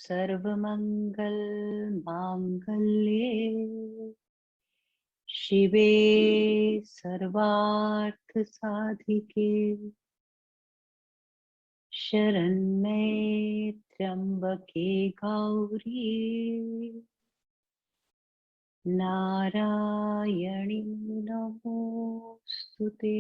सर्वमंगल मांगल्ये शिवे सर्वार्थ साधिके शरण्ये त्र्यंबके गौरी नारायणी नमोस्तुते।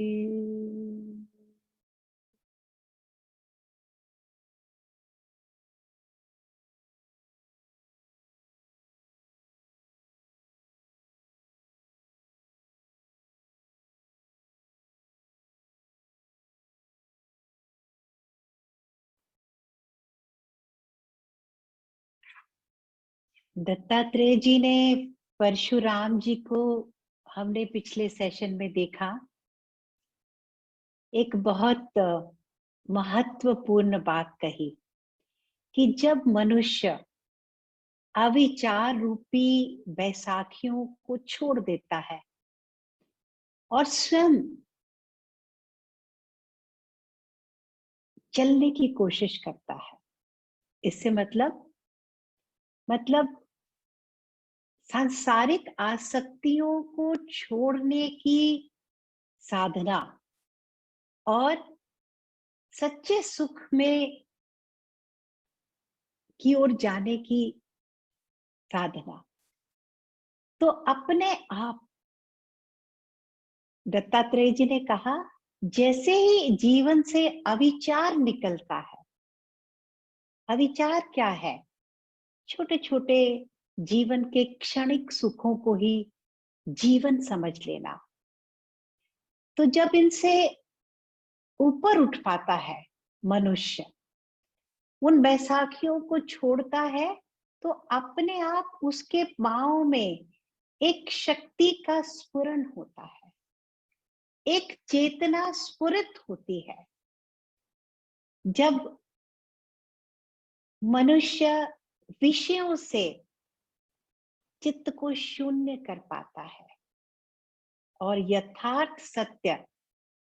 दत्तात्रेय जी ने परशुराम जी को हमने पिछले सेशन में देखा, एक बहुत महत्वपूर्ण बात कही कि जब मनुष्य अविचार रूपी बैसाखियों को छोड़ देता है और स्वयं चलने की कोशिश करता है, इससे मतलब सांसारिक आसक्तियों को छोड़ने की साधना और सच्चे सुख में की ओर जाने की साधना, तो अपने आप दत्तात्रेय जी ने कहा, जैसे ही जीवन से अविचार निकलता है, अविचार क्या है? छोटे छोटे जीवन के क्षणिक सुखों को ही जीवन समझ लेना। तो जब इनसे ऊपर उठ पाता है मनुष्य, उन बैसाखियों को छोड़ता है, तो अपने आप उसके पांव में एक शक्ति का स्फुरण होता है, एक चेतना स्फुरित होती है। जब मनुष्य विषयों से चित्त को शून्य कर पाता है और यथार्थ सत्य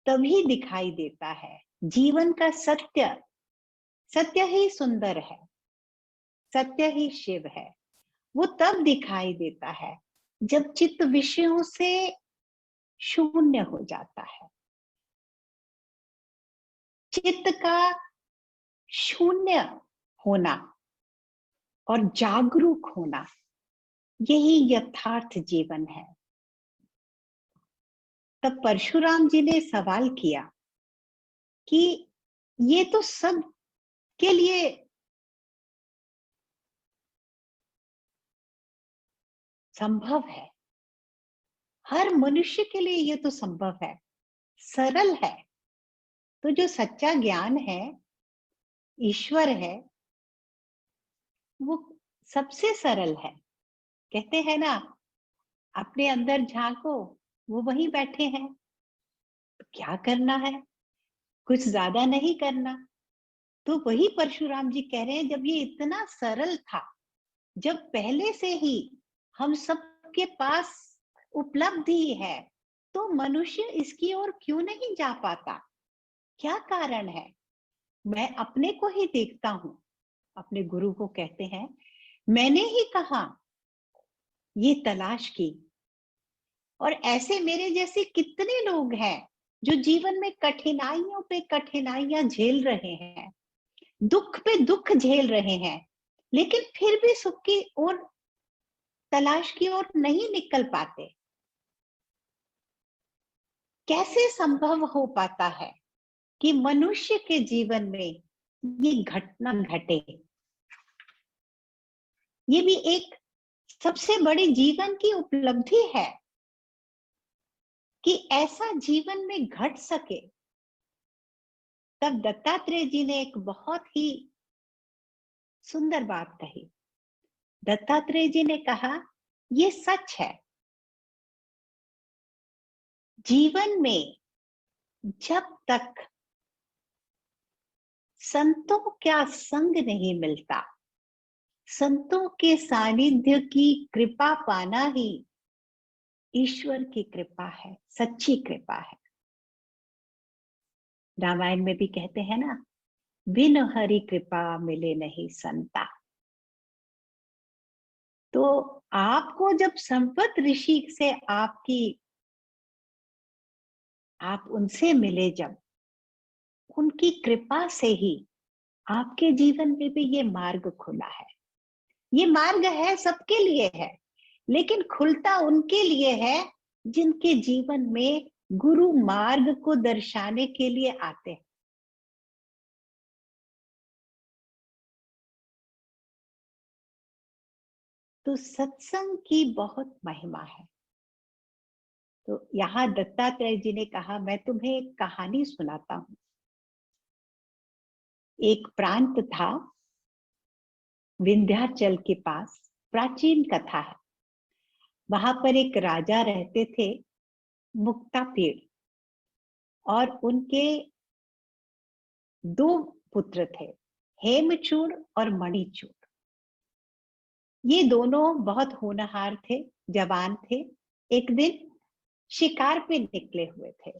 तभी दिखाई देता है। जीवन का सत्य, सत्य ही सुंदर है, सत्य ही शिव है। वो तब दिखाई देता है जब चित्त विषयों से शून्य हो जाता है। चित्त का शून्य होना और जागरूक होना, यही यथार्थ जीवन है। तब परशुराम जी ने सवाल किया कि ये तो सब के लिए संभव है, हर मनुष्य के लिए ये तो संभव है, सरल है। तो जो सच्चा ज्ञान है, ईश्वर है, वो सबसे सरल है। कहते हैं ना, अपने अंदर झांको, वो वहीं बैठे हैं। तो क्या करना है? कुछ ज्यादा नहीं करना। तो वही परशुराम जी कह रहे हैं, जब ये इतना सरल था, जब पहले से ही हम सबके पास उपलब्धि है, तो मनुष्य इसकी ओर क्यों नहीं जा पाता? क्या कारण है? मैं अपने को ही देखता हूं। अपने गुरु को कहते हैं, मैंने ही कहा ये तलाश की, और ऐसे मेरे जैसे कितने लोग हैं जो जीवन में कठिनाइयों पे कठिनाइयां झेल रहे हैं, दुख पे दुख झेल रहे हैं, लेकिन फिर भी सुख की ओर, तलाश की ओर नहीं निकल पाते। कैसे संभव हो पाता है कि मनुष्य के जीवन में ये घटना घटे? ये भी एक सबसे बड़ी जीवन की उपलब्धि है कि ऐसा जीवन में घट सके। तब दत्तात्रेय जी ने एक बहुत ही सुंदर बात कही। दत्तात्रेय जी ने कहा, ये सच है, जीवन में जब तक संतों का संग नहीं मिलता, संतों के सानिध्य की कृपा पाना ही ईश्वर की कृपा है, सच्ची कृपा है। रामायण में भी कहते हैं ना, बिन हरि कृपा मिले नहीं संता। तो आपको जब संपत ऋषि से आप उनसे मिले, जब उनकी कृपा से ही आपके जीवन में भी ये मार्ग खुला है। ये मार्ग है, सबके लिए है, लेकिन खुलता उनके लिए है जिनके जीवन में गुरु मार्ग को दर्शाने के लिए आते हैं। तो सत्संग की बहुत महिमा है। तो यहाँ दत्तात्रेय जी ने कहा, मैं तुम्हें एक कहानी सुनाता हूं। एक प्रांत था विंध्याचल के पास, प्राचीन कथा है। वहां पर एक राजा रहते थे, मुक्तापीड़, और उनके 2 पुत्र थे, हेमचूड़ और मणिचूड़। ये दोनों बहुत होनहार थे, जवान थे। एक दिन शिकार पे निकले हुए थे।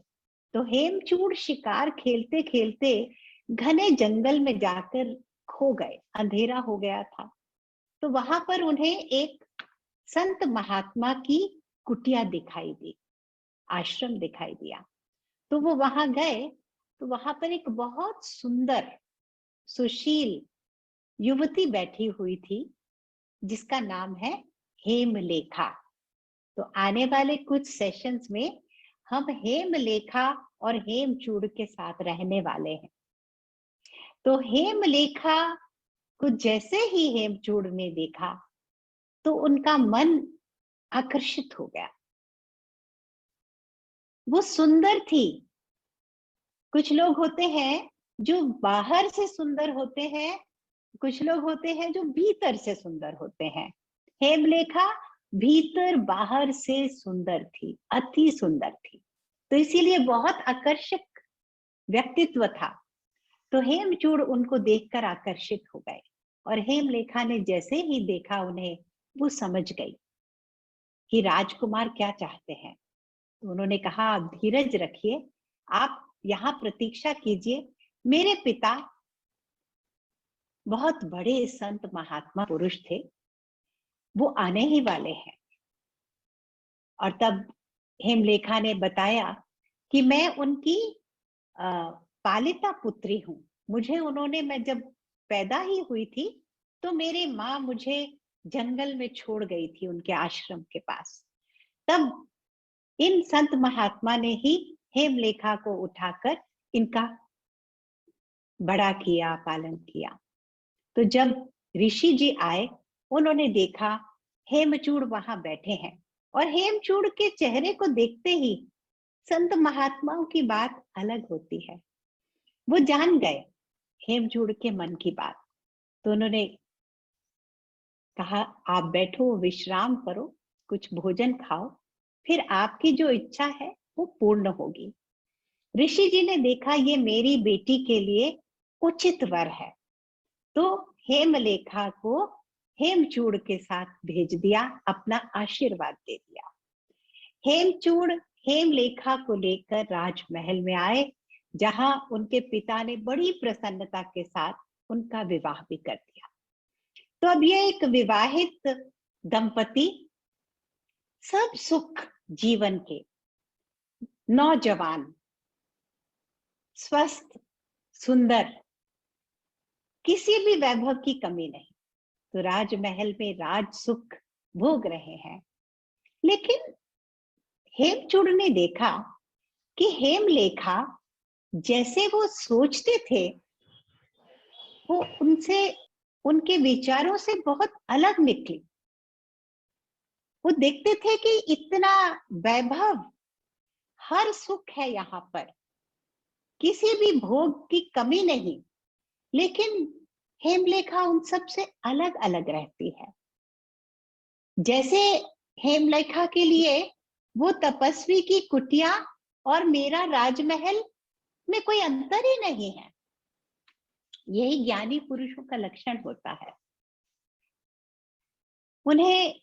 तो हेमचूड़ शिकार खेलते खेलते घने जंगल में जाकर खो गए, अंधेरा हो गया था। तो वहां पर उन्हें एक संत महात्मा की कुटिया दिखाई दी, आश्रम दिखाई दिया। तो वो वहां गए, तो वहां पर एक बहुत सुंदर सुशील युवती बैठी हुई थी, जिसका नाम है हेमलेखा। तो आने वाले कुछ सेशंस में हम हेमलेखा और हेमचूड़ के साथ रहने वाले हैं। तो हेमलेखा को जैसे ही हेमचूड़ ने देखा तो उनका मन आकर्षित हो गया। वो सुंदर थी। कुछ लोग होते हैं जो बाहर से सुंदर होते हैं, कुछ लोग होते हैं जो भीतर से सुंदर होते हैं। हेमलेखा भीतर बाहर से सुंदर थी, अति सुंदर थी। तो इसीलिए बहुत आकर्षक व्यक्तित्व था। तो हेमचूड़ उनको देखकर आकर्षित हो गए, और हेमलेखा ने जैसे ही देखा उन्हें, वो समझ गई कि राजकुमार क्या चाहते हैं। तो उन्होंने कहा, आप धीरज रखिए, आप यहाँ प्रतीक्षा कीजिए, मेरे पिता बहुत बड़े संत महात्मा पुरुष थे, वो आने ही वाले हैं। और तब हेमलेखा ने बताया कि मैं उनकी पालिता पुत्री हूं। मुझे उन्होंने, मैं जब पैदा ही हुई थी तो मेरी माँ मुझे जंगल में छोड़ गई थी उनके आश्रम के पास। तब इन संत महात्मा ने ही हेमलेखा को उठाकर इनका बड़ा किया, पालन किया। तो जब ऋषि जी आए, उन्होंने देखा हेमचूड़ वहां बैठे हैं, और हेमचूड़ के चेहरे को देखते ही संत महात्माओं की बात अलग होती है। वो जान गए हेमचूड़ के मन की बात। तो उन्होंने कहा, आप बैठो, विश्राम करो, कुछ भोजन खाओ, फिर आपकी जो इच्छा है वो पूर्ण होगी। ऋषि जी ने देखा ये मेरी बेटी के लिए उचित वर है, तो हेमलेखा को हेमचूड़ के साथ भेज दिया, अपना आशीर्वाद दे दिया। हेमचूड़ हेमलेखा को लेकर राजमहल में आए, जहां उनके पिता ने बड़ी प्रसन्नता के साथ उनका विवाह भी कर दिया। तो अब ये एक विवाहित दंपति, सब सुख जीवन के, नौजवान, स्वस्थ, सुंदर, किसी भी वैभव की कमी नहीं, तो राजमहल में राज सुख भोग रहे हैं। लेकिन हेमचूड़ ने देखा कि हेमलेखा जैसे वो सोचते थे, वो उनसे, उनके विचारों से बहुत अलग निकली। वो देखते थे कि इतना वैभव, हर सुख है यहाँ पर, किसी भी भोग की कमी नहीं, लेकिन हेमलेखा उन सब से अलग अलग रहती है। जैसे हेमलेखा के लिए वो तपस्वी की कुटिया और मेरा राजमहल में कोई अंतर ही नहीं है। यही ज्ञानी पुरुषों का लक्षण होता है। उन्हें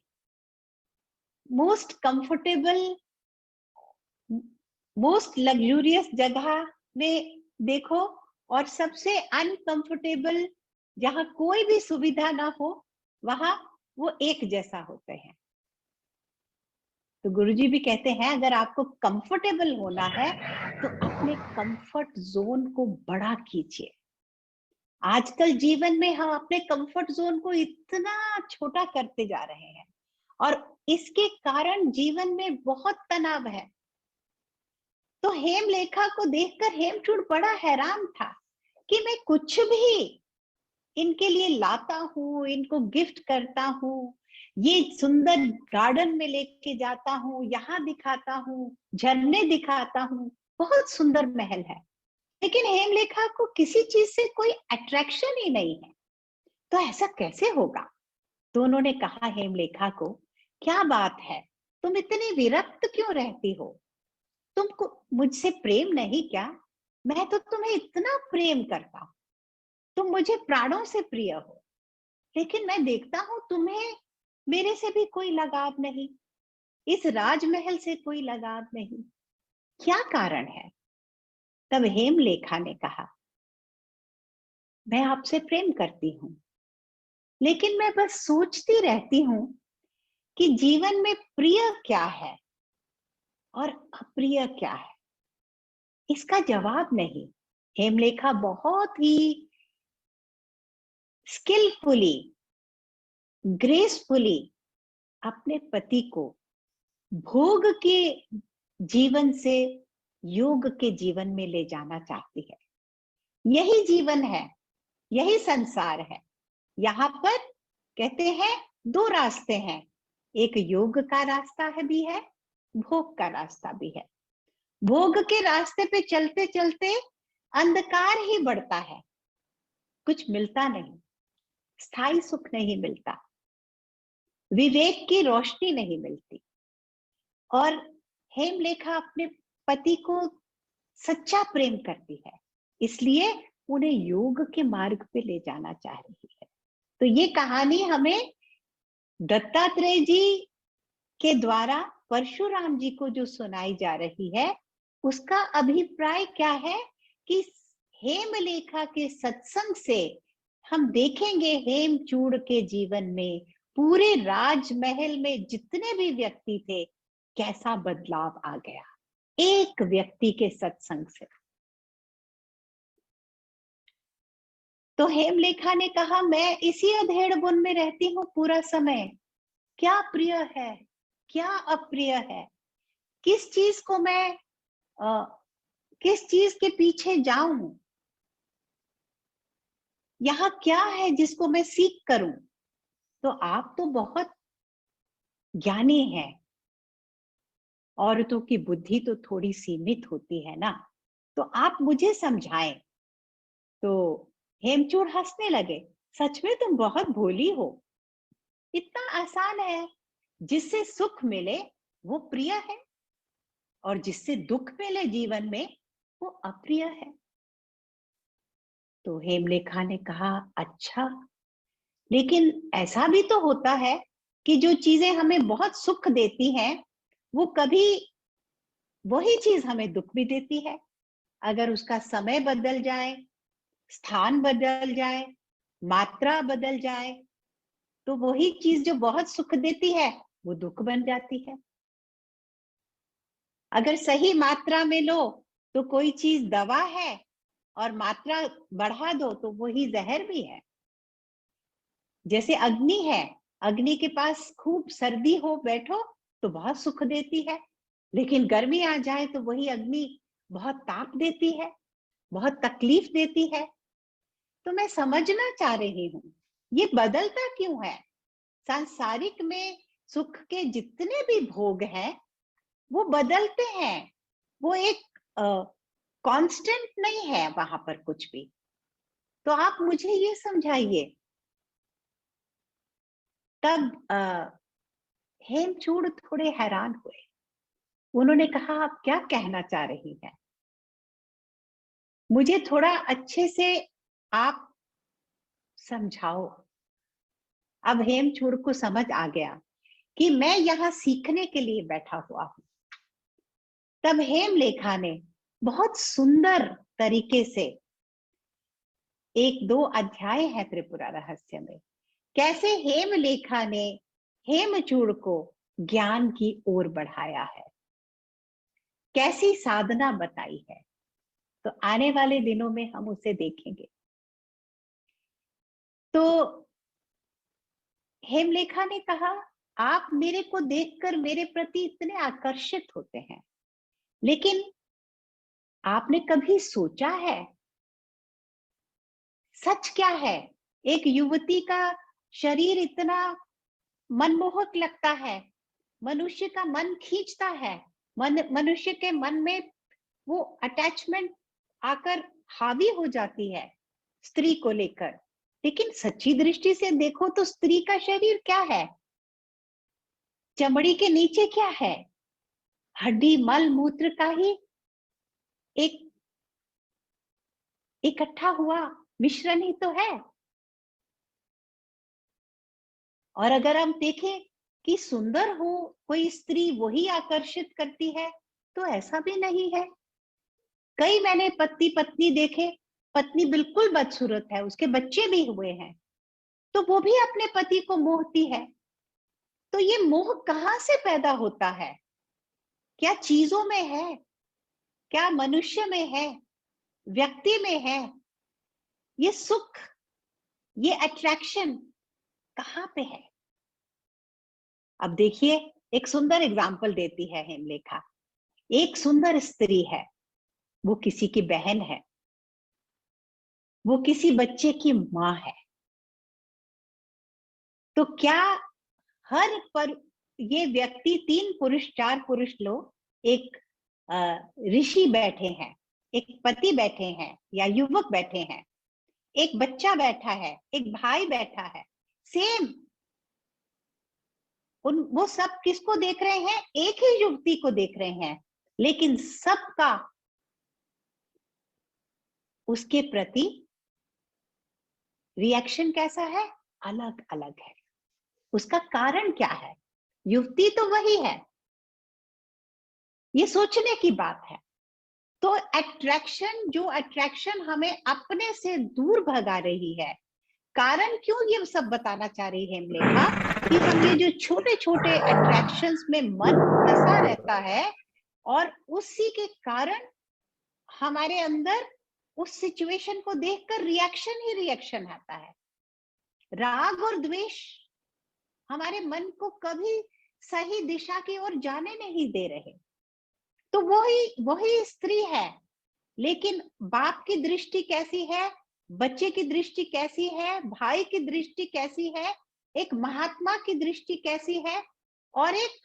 मोस्ट कंफर्टेबल, मोस्ट लग्जूरियस जगह में देखो, और सबसे अनकंफर्टेबल, जहां कोई भी सुविधा ना हो, वहां वो एक जैसा होते हैं। तो गुरुजी भी कहते हैं अगर आपको कंफर्टेबल होना है तो अपने कंफर्ट जोन को बड़ा कीजिए। आजकल जीवन में हम अपने कंफर्ट जोन को इतना छोटा करते जा रहे हैं और इसके कारण जीवन में बहुत तनाव है। तो हेमलेखा को देखकर हेमचूड़ बड़ा हैरान था कि मैं कुछ भी इनके लिए लाता हूँ, इनको गिफ्ट करता हूँ, ये सुंदर गार्डन में लेके जाता हूँ, यहाँ दिखाता हूँ, झरने दिखाता हूँ, बहुत सुंदर महल है, लेकिन हेमलेखा को किसी चीज से कोई अट्रैक्शन ही नहीं है। तो ऐसा कैसे होगा? तो उन्होंने कहा हेमलेखा को, क्या बात है, तुम इतनी विरक्त क्यों रहती हो? तुमको मुझसे प्रेम नहीं क्या? मैं तो तुम्हें इतना प्रेम करता हूं, तुम मुझे प्राणों से प्रिय हो, लेकिन मैं देखता हूं तुम्हें मेरे से भी कोई लगाव नहीं, इस राजमहल से कोई लगाव नहीं, क्या कारण है? तब हेमलेखा ने कहा, मैं आपसे प्रेम करती हूँ, लेकिन मैं बस सोचती रहती हूँ कि जीवन में प्रिय क्या है और अप्रिय क्या है, इसका जवाब नहीं। हेमलेखा बहुत ही स्किलफुली, ग्रेसफुली अपने पति को भोग के जीवन से योग के जीवन में ले जाना चाहती है। यही जीवन है, यही संसार है। यहाँ पर कहते हैं दो रास्ते हैं, एक योग का रास्ता है भी है, भोग का रास्ता भी है। भोग के रास्ते पे चलते चलते अंधकार ही बढ़ता है, कुछ मिलता नहीं, स्थायी सुख नहीं मिलता, विवेक की रोशनी नहीं मिलती। और हेमलेखा अपने पति को सच्चा प्रेम करती है, इसलिए उन्हें योग के मार्ग पे ले जाना चाह रही है। तो ये कहानी हमें दत्तात्रेय जी के द्वारा परशुराम जी को जो सुनाई जा रही है, उसका अभिप्राय क्या है कि हेमलेखा के सत्संग से हम देखेंगे हेमचूड़ के जीवन में पूरे राजमहल में जितने भी व्यक्ति थे, कैसा बदलाव आ गया एक व्यक्ति के सत्संग से। तो हेमलेखा ने कहा, मैं इसी अधेड़ बुन में रहती हूँ पूरा समय, क्या प्रिय है क्या अप्रिय है, किस चीज को मैं किस चीज के पीछे जाऊं, यहाँ क्या है जिसको मैं सीख करूं? तो आप तो बहुत ज्ञानी हैं, औरतों की बुद्धि तो थोड़ी सीमित होती है ना, तो आप मुझे समझाएं। तो हेमचूड़ हंसने लगे, सच में तुम बहुत भोली हो, इतना आसान है, जिससे सुख मिले वो प्रिय है और जिससे दुख मिले जीवन में वो अप्रिय है। तो हेमलेखा ने कहा, अच्छा, लेकिन ऐसा भी तो होता है कि जो चीजें हमें बहुत सुख देती हैं वो कभी वही चीज हमें दुख भी देती है। अगर उसका समय बदल जाए, स्थान बदल जाए, मात्रा बदल जाए, तो वही चीज जो बहुत सुख देती है वो दुख बन जाती है। अगर सही मात्रा में लो तो कोई चीज दवा है, और मात्रा बढ़ा दो तो वही जहर भी है। जैसे अग्नि है, अग्नि के पास खूब सर्दी हो बैठो तो बहुत सुख देती है, लेकिन गर्मी आ जाए तो वही अग्नि बहुत ताप देती है, बहुत तकलीफ देती है। तो मैं समझना चाह रही हूँ ये बदलता क्यों है? सांसारिक में सुख के जितने भी भोग हैं वो बदलते हैं, वो एक कांस्टेंट नहीं है वहां पर कुछ भी। तो आप मुझे ये समझाइए। तब हेमचूड़ थोड़े हैरान हुए, उन्होंने कहा, आप क्या कहना चाह रही हैं? मुझे थोड़ा अच्छे से आप समझाओ। अब हेमचूड़ को समझ आ गया कि मैं यहाँ सीखने के लिए बैठा हुआ हूं। तब हेमलेखा ने बहुत सुंदर तरीके से, एक दो अध्याय है त्रिपुरा रहस्य में, कैसे हेमलेखा ने हेमचूड़ को ज्ञान की ओर बढ़ाया है, कैसी साधना बताई है। तो आने वाले दिनों में हम उसे देखेंगे। तो हेमलेखा ने कहा, आप मेरे को देखकर मेरे प्रति इतने आकर्षित होते हैं, लेकिन आपने कभी सोचा है सच क्या है? एक युवती का शरीर इतना मनमोहक लगता है, मनुष्य का मन खींचता है, मनुष्य के मन में वो अटैचमेंट आकर हावी हो जाती है स्त्री को लेकर। लेकिन सच्ची दृष्टि से देखो तो स्त्री का शरीर क्या है? चमड़ी के नीचे क्या है? हड्डी मल मूत्र का ही एक इकट्ठा हुआ मिश्रण ही तो है। और अगर हम देखें कि सुंदर हो कोई स्त्री वही आकर्षित करती है, तो ऐसा भी नहीं है। कई मैंने पति पत्नी देखे, पत्नी बिल्कुल बदसूरत है, उसके बच्चे भी हुए हैं, तो वो भी अपने पति को मोहती है। तो ये मोह कहां से पैदा होता है? क्या चीजों में है? क्या मनुष्य में है? व्यक्ति में है? ये सुख, ये अट्रैक्शन कहां पे है? अब देखिए, एक सुंदर एग्जाम्पल देती है हेमलेखा। एक सुंदर स्त्री है, वो किसी की बहन है, वो किसी बच्चे की मां है। तो क्या हर पर ये व्यक्ति, 3 पुरुष 4 पुरुष लोग, एक ऋषि बैठे हैं, एक पति बैठे हैं या युवक बैठे हैं, एक बच्चा बैठा है, एक भाई बैठा है, सेम वो सब किसको देख रहे हैं? एक ही युवती को देख रहे हैं, लेकिन सबका उसके प्रति रिएक्शन कैसा है? अलग अलग है। उसका कारण क्या है? युवती तो वही है, ये सोचने की बात है। तो अट्रैक्शन हमें अपने से दूर भगा रही है। कारण क्यों ये सब बताना चाह रही है हेमलेखा, कि हम ये जो छोटे छोटे अट्रैक्शंस में मन फंसा रहता है, और उसी के कारण हमारे अंदर उस सिचुएशन को देखकर रिएक्शन ही रिएक्शन आता है। राग और द्वेष हमारे मन को कभी सही दिशा की ओर जाने नहीं दे रहे। तो वही वही स्त्री है, लेकिन बाप की दृष्टि कैसी है, बच्चे की दृष्टि कैसी है, भाई की दृष्टि कैसी है, एक महात्मा की दृष्टि कैसी है, और एक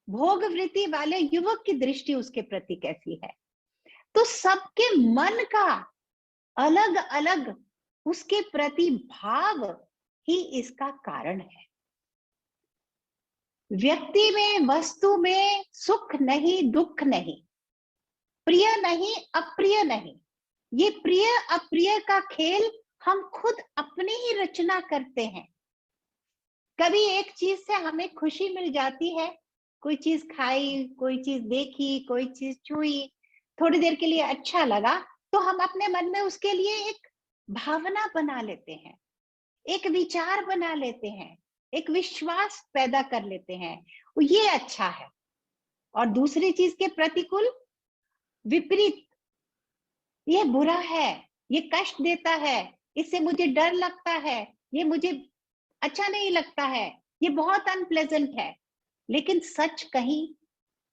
भोग वृत्ति वाले युवक की दृष्टि उसके प्रति कैसी है। तो सबके मन का अलग अलग उसके प्रति भाव ही इसका कारण है। व्यक्ति में, वस्तु में सुख नहीं, दुख नहीं, प्रिय नहीं, अप्रिय नहीं। ये प्रिय अप्रिय का खेल हम खुद अपनी ही रचना करते हैं। कभी एक चीज से हमें खुशी मिल जाती है, कोई चीज खाई, कोई चीज देखी, कोई चीज छुई, थोड़ी देर के लिए अच्छा लगा, तो हम अपने मन में उसके लिए एक भावना बना लेते हैं, एक विचार बना लेते हैं, एक विश्वास पैदा कर लेते हैं, ये अच्छा है। और दूसरी चीज के प्रतिकूल, विपरीत, ये बुरा है, ये कष्ट देता है, इससे मुझे डर लगता है, ये मुझे अच्छा नहीं लगता है, ये बहुत अनप्लेजेंट है। लेकिन सच कहीं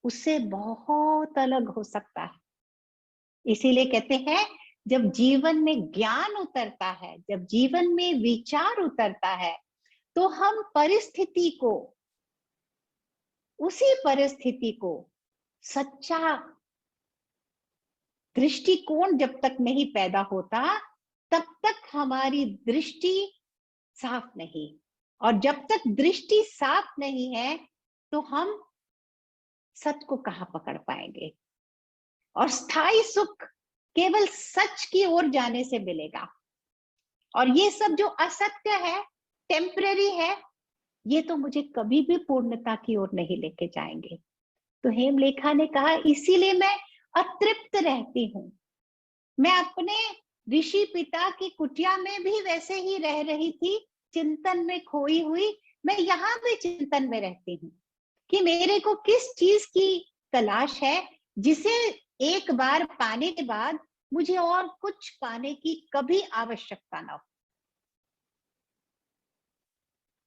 उससे बहुत अलग हो सकता है। इसीलिए कहते हैं, जब जीवन में ज्ञान उतरता है, जब जीवन में विचार उतरता है, तो हम परिस्थिति को, उसी परिस्थिति को सच्चा दृष्टिकोण जब तक नहीं पैदा होता, तब तक हमारी दृष्टि साफ नहीं। और जब तक दृष्टि साफ नहीं है, तो हम सच को कहां पकड़ पाएंगे। और स्थायी सुख केवल सच की ओर जाने से मिलेगा। और ये सब जो असत्य है, टेम्परेरी है, ये तो मुझे कभी भी पूर्णता की ओर नहीं लेके जाएंगे। तो हेमलेखा ने कहा, इसीलिए मैं अतृप्त रहती हूं। मैं अपने ऋषि पिता की कुटिया में भी वैसे ही रह रही थी, चिंतन में खोई हुई, मैं यहाँ भी चिंतन में रहती हूँ कि मेरे को किस चीज की तलाश है जिसे एक बार पाने के बाद मुझे और कुछ पाने की कभी आवश्यकता ना हो।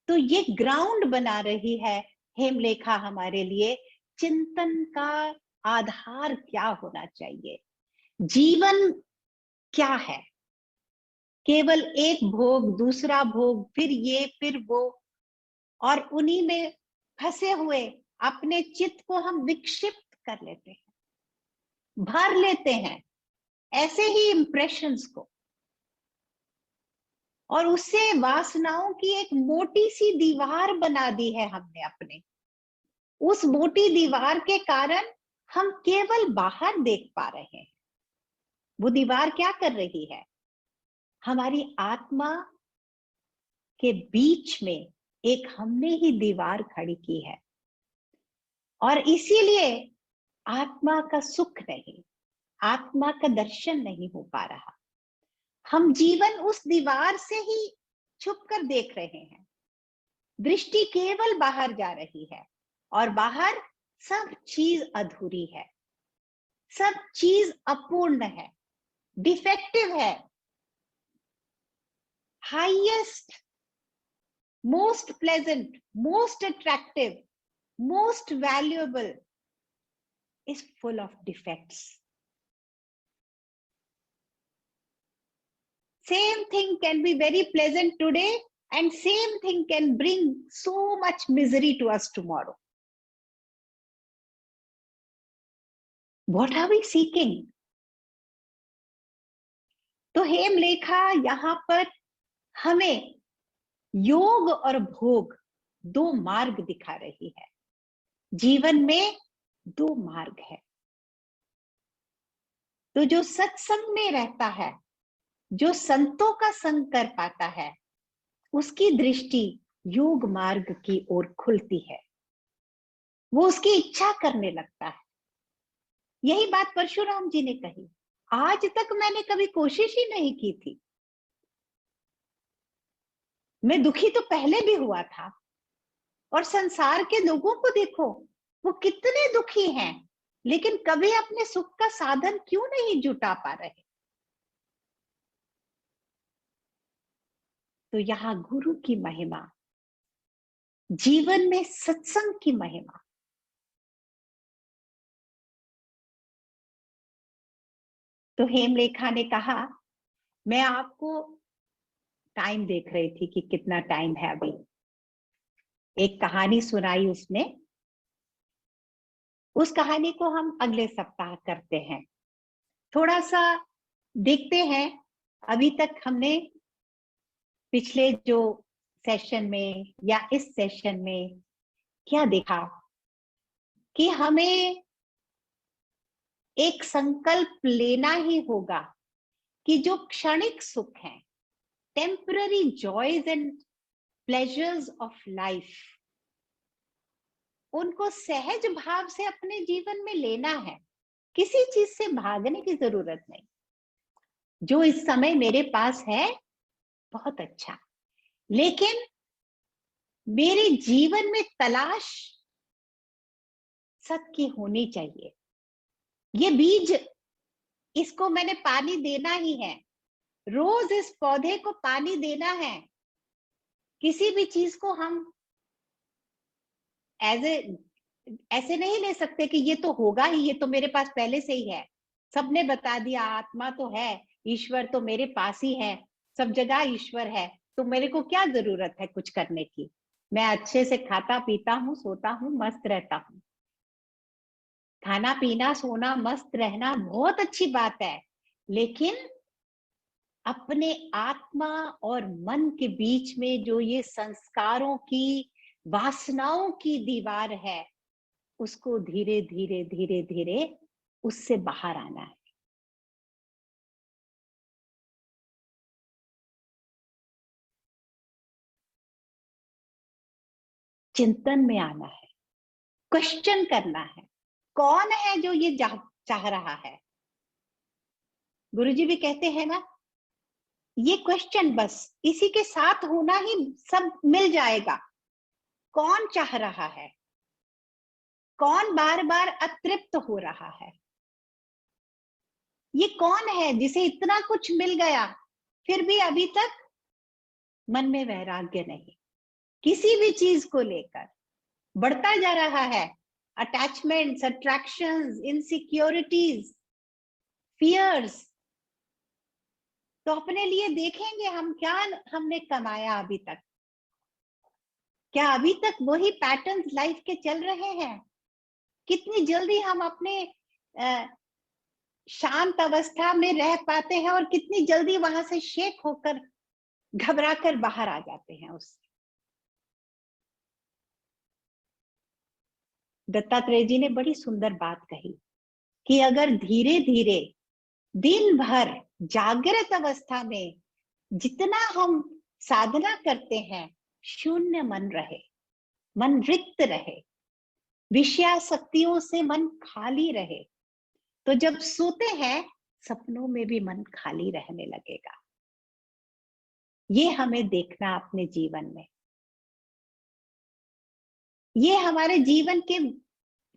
तो ये ग्राउंड बना रही है हेमलेखा हमारे लिए। चिंतन का आधार क्या होना चाहिए? जीवन क्या है? केवल एक भोग, दूसरा भोग, फिर ये फिर वो, और उन्हीं में फंसे हुए अपने चित्त को हम विक्षिप्त कर लेते हैं, भर लेते हैं ऐसे ही इंप्रेशंस को, और उससे वासनाओं की एक मोटी सी दीवार बना दी है हमने अपने। उस मोटी दीवार के कारण हम केवल बाहर देख पा रहे हैं। वो दीवार क्या कर रही है? हमारी आत्मा के बीच में एक हमने ही दीवार खड़ी की है, और इसीलिए आत्मा का सुख नहीं, आत्मा का दर्शन नहीं हो पा रहा। हम जीवन उस दीवार से ही छुप कर देख रहे हैं। दृष्टि केवल बाहर जा रही है, और बाहर सब चीज अधूरी है, सब चीज अपूर्ण है, डिफेक्टिव है। Highest, most pleasant, most attractive, most valuable is full of defects. Same thing can be very pleasant today, and same thing can bring so much misery to us tomorrow. What are we seeking? तो हेमलेखा यहाँ पर हमें योग और भोग दो मार्ग दिखा रही है। जीवन में दो मार्ग है। तो जो सत्संग में रहता है, जो संतों का संग कर पाता है, उसकी दृष्टि योग मार्ग की ओर खुलती है। वो उसकी इच्छा करने लगता है। यही बात परशुराम जी ने कही, आज तक मैंने कभी कोशिश ही नहीं की थी। मैं दुखी तो पहले भी हुआ था, और संसार के लोगों को देखो, वो कितने दुखी हैं, लेकिन कभी अपने सुख का साधन क्यों नहीं जुटा पा रहे? तो यहाँ गुरु की महिमा, जीवन में सत्संग की महिमा। तो हेमलेखा ने कहा, मैं आपको टाइम देख रही थी कि कितना टाइम है अभी। एक कहानी सुनाई उसने। उस कहानी को हम अगले सप्ताह करते हैं। थोड़ा सा देखते हैं, अभी तक हमने पिछले जो सेशन में या इस सेशन में क्या देखा, कि हमें एक संकल्प लेना ही होगा कि जो क्षणिक सुख है, temporary joys and pleasures of life, उनको सहज भाव से अपने जीवन में लेना है। किसी चीज से भागने की जरूरत नहीं। जो इस समय मेरे पास है बहुत अच्छा, लेकिन मेरे जीवन में तलाश सत की होनी चाहिए। ये बीज, इसको मैंने पानी देना ही है, रोज इस पौधे को पानी देना है। किसी भी चीज को हम ऐसे नहीं ले सकते कि ये तो होगा ही, ये तो मेरे पास पहले से ही है। सबने बता दिया आत्मा तो है, ईश्वर तो मेरे पास ही है, सब जगह ईश्वर है, तो मेरे को क्या जरूरत है कुछ करने की? मैं अच्छे से खाता पीता हूँ, सोता हूँ, मस्त रहता हूँ। खाना पीना सोना मस्त रहना बहुत अच्छी बात है, लेकिन अपने आत्मा और मन के बीच में जो ये संस्कारों की, वासनाओं की दीवार है, उसको धीरे धीरे धीरे धीरे उससे बाहर आना है। चिंतन में आना है, क्वेश्चन करना है, कौन है जो ये चाह रहा है? गुरुजी भी कहते हैं ना ये क्वेश्चन, बस इसी के साथ होना ही सब मिल जाएगा। कौन चाह रहा है? कौन बार बार अतृप्त हो रहा है? ये कौन है जिसे इतना कुछ मिल गया फिर भी अभी तक मन में वैराग्य नहीं, किसी भी चीज को लेकर बढ़ता जा रहा है। Attachments, attractions, insecurities, fears. तो अपने लिए देखेंगे हम क्या हमने कमाया अभी तक। क्या अभी तक वही पैटर्न्स लाइफ के चल रहे हैं? कितनी जल्दी हम अपने शांत अवस्था में रह पाते हैं और कितनी जल्दी वहां से शेक होकर, घबरा कर बाहर आ जाते हैं उससे। दत्तात्रेय जी ने बड़ी सुंदर बात कही कि अगर धीरे धीरे दिन भर जागृत अवस्था में जितना हम साधना करते हैं, शून्य मन रहे, मन रिक्त रहे, विषयासक्तियों से मन खाली रहे, तो जब सोते हैं सपनों में भी मन खाली रहने लगेगा। ये हमें देखना अपने जीवन में। ये हमारे जीवन के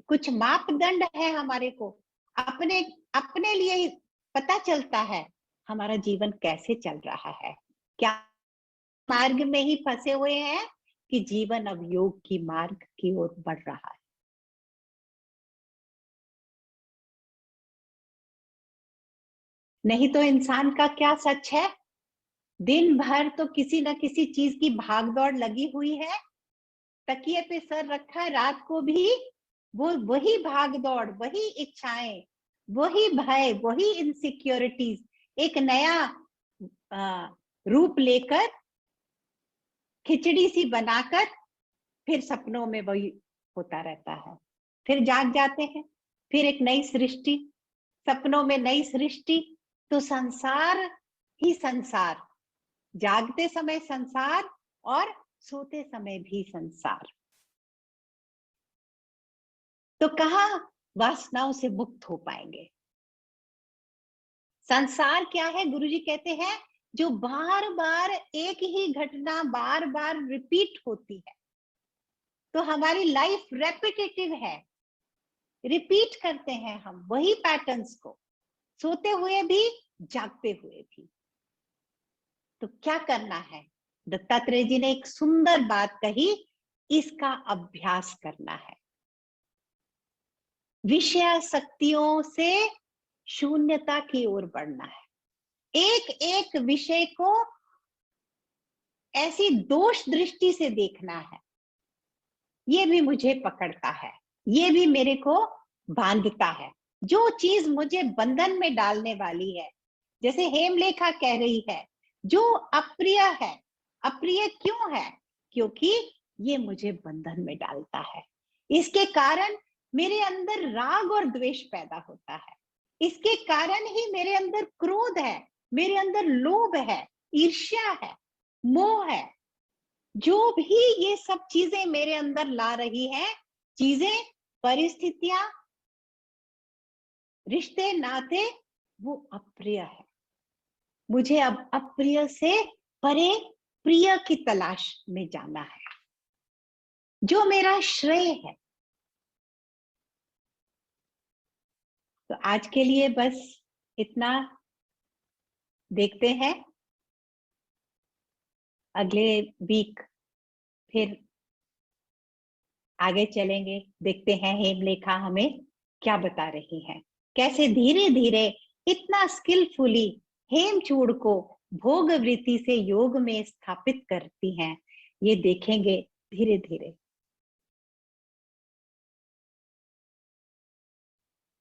कुछ मापदंड है। हमारे को अपने अपने लिए पता चलता है हमारा जीवन कैसे चल रहा है। क्या मार्ग में ही फंसे हुए हैं कि जीवन अब योग की मार्ग की ओर बढ़ रहा है? नहीं तो इंसान का क्या सच है, दिन भर तो किसी न किसी चीज की भागदौड़ लगी हुई है, तकिए पे सर रखा है, रात को भी वो वही भागदौड़, वही इच्छाएं, वही भय, वही इनसिक्योरिटीज एक नया रूप लेकर, खिचड़ी सी बनाकर फिर सपनों में वही होता रहता है। फिर जाग जाते हैं, फिर एक नई सृष्टि, सपनों में नई सृष्टि। तो संसार ही संसार, जागते समय संसार और सोते समय भी संसार। तो कहाँ वासनाओं से मुक्त हो पाएंगे? संसार क्या है? गुरुजी कहते हैं जो बार बार एक ही घटना बार बार रिपीट होती है। तो हमारी लाइफ रेपिटेटिव है, रिपीट करते हैं हम वही पैटर्न्स को, सोते हुए भी, जागते हुए भी। तो क्या करना है? दत्तात्रेय जी ने एक सुंदर बात कही, इसका अभ्यास करना है। विषयासक्तियों से शून्यता की ओर बढ़ना है। एक एक विषय को ऐसी दोष दृष्टि से देखना है, ये भी मुझे पकड़ता है, ये भी मेरे को बांधता है। जो चीज मुझे बंधन में डालने वाली है, जैसे हेमलेखा कह रही है, जो अप्रिय है, अप्रिय क्यों है? क्योंकि ये मुझे बंधन में डालता है। इसके कारण मेरे अंदर राग और द्वेष पैदा होता है। इसके कारण ही मेरे अंदर क्रोध है, मेरे अंदर लोभ है, ईर्ष्या है, मोह है। जो भी ये सब चीजें मेरे अंदर ला रही है, चीजें, परिस्थितियां, रिश्ते, नाते, वो अप्रिय है। मुझे अब अप्रिय से परे प्रिय की तलाश में जाना है, जो मेरा श्रेय है। तो आज के लिए बस इतना। देखते हैं अगले वीक फिर आगे चलेंगे, देखते हैं हेमलेखा हमें क्या बता रही है, कैसे धीरे धीरे इतना स्किलफुली हेमचूड़ को भोग वृत्ति से योग में स्थापित करती हैं। ये देखेंगे धीरे धीरे।